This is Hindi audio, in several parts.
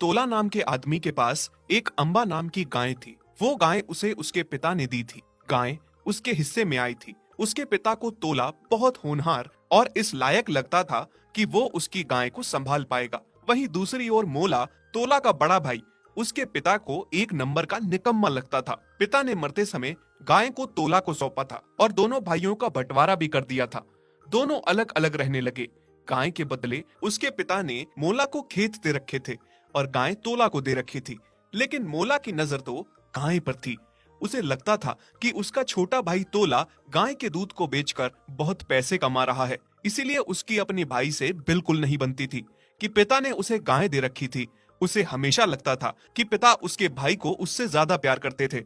तोला नाम के आदमी के पास एक अंबा नाम की गाय थी। वो गाय उसे उसके पिता ने दी थी। गाय उसके हिस्से में आई थी। उसके पिता को तोला बहुत होनहार और इस लायक लगता था कि वो उसकी गाय को संभाल पाएगा। वहीं दूसरी ओर मोला, तोला का बड़ा भाई, उसके पिता को एक नंबर का निकम्मा लगता था। पिता ने मरते समय गाय को तोला को सौंपा था और दोनों भाइयों का बंटवारा भी कर दिया था। दोनों अलग अलग रहने लगे। गाय के बदले उसके पिता ने मोला को खेत दे रखे थे और गाय तोला को दे रखी थी। लेकिन मोला की नजर तो गाय पर थी। उसे लगता था कि उसका छोटा भाई तोला गाय के दूध को बेचकर बहुत पैसे कमा रहा है। इसीलिए उसकी अपने भाई से बिल्कुल नहीं बनती थी कि पिता ने उसे गाय दे रखी थी। उसे हमेशा लगता था कि पिता उसके भाई को उससे ज्यादा प्यार करते थे।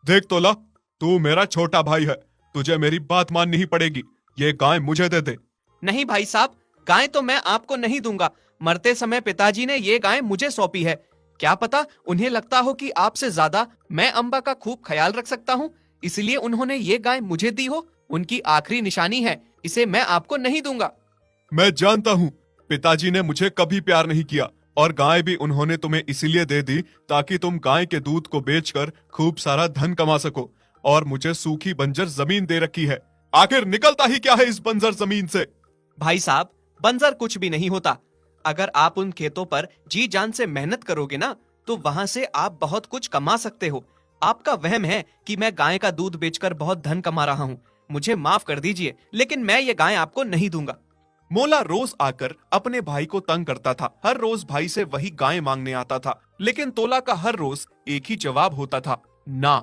देख तोला, तू मेरा छोटा भाई है, तुझे मेरी बात माननी ही पड़ेगी। ये गाय मुझे दे दे। नहीं भाई साहब, गाय तो मैं आपको नहीं दूंगा। मरते समय पिताजी ने ये गाय मुझे सौंपी है। क्या पता उन्हें लगता हो कि आपसे ज्यादा मैं अंबा का खूब ख्याल रख सकता हूँ, इसलिए उन्होंने ये गाय मुझे दी हो। उनकी आखिरी निशानी है, इसे मैं आपको नहीं दूंगा। मैं जानता हूँ पिताजी ने मुझे कभी प्यार नहीं किया और गाय भी उन्होंने तुम्हें इसीलिए दे दी ताकि तुम गाय के दूध को बेचकर खूब सारा धन कमा सको। और मुझे सूखी बंजर जमीन दे रखी है। आखिर निकलता ही क्या है इस बंजर जमीन से? भाई साहब, बंजर कुछ भी नहीं होता। अगर आप उन खेतों पर जी जान से मेहनत करोगे ना, तो वहां से आप बहुत कुछ कमा सकते हो। आपका वहम है कि मैं गाय का दूध बेचकर बहुत धन कमा रहा हूँ। मुझे माफ कर दीजिए, लेकिन मैं ये गाय आपको नहीं दूंगा। मोला रोज आकर अपने भाई को तंग करता था। हर रोज भाई से वही गाय मांगने आता था, लेकिन तोला का हर रोज एक ही जवाब होता था, ना।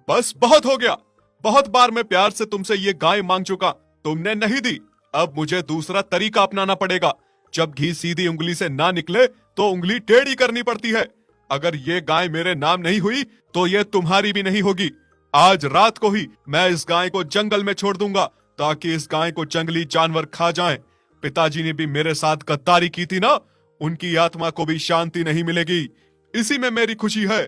बस बहुत हो गया। बहुत बार मैं प्यार से तुमसे ये गाय मांग चुका, तुमने नहीं दी। अब मुझे दूसरा तरीका अपनाना पड़ेगा। जब घी सीधी उंगली से ना निकले तो उंगली टेढ़ी करनी पड़ती है। अगर ये गाय मेरे नाम नहीं हुई तो ये तुम्हारी भी नहीं होगी। आज रात को ही मैं इस गाय को जंगल में छोड़ दूंगा ताकि इस गाय को जंगली जानवर खा जाएं। पिताजी ने भी मेरे साथ गद्दारी की थी ना, उनकी आत्मा को भी शांति नहीं मिलेगी। इसी में मेरी खुशी है।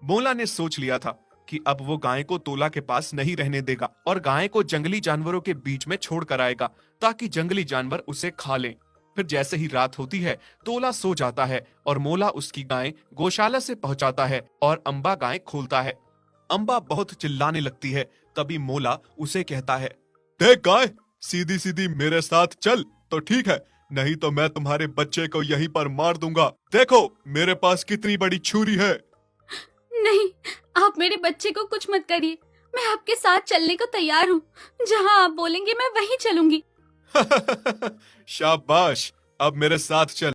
मोला ने सोच लिया था कि अब वो गाय को तोला के पास नहीं रहने देगा और गाय को जंगली जानवरों के बीच में छोड़ कर आएगा ताकि जंगली जानवर उसे खा लें। फिर जैसे ही रात होती है, तोला सो जाता है और मोला उसकी गाय गौशाला से पहुंचाता है और अंबा गाय खोलता है। अंबा बहुत चिल्लाने लगती है। तभी मोला उसे कहता है, देख गाय, सीधी सीधी मेरे साथ चल तो ठीक है, नहीं तो मैं तुम्हारे बच्चे को यहीं पर मार दूंगा। देखो मेरे पास कितनी बड़ी छुरी है। नहीं, आप मेरे बच्चे को कुछ मत करिए। मैं आपके साथ चलने को तैयार हूँ। जहाँ आप बोलेंगे मैं वहीं चलूंगी। शाबाश, अब मेरे साथ चल।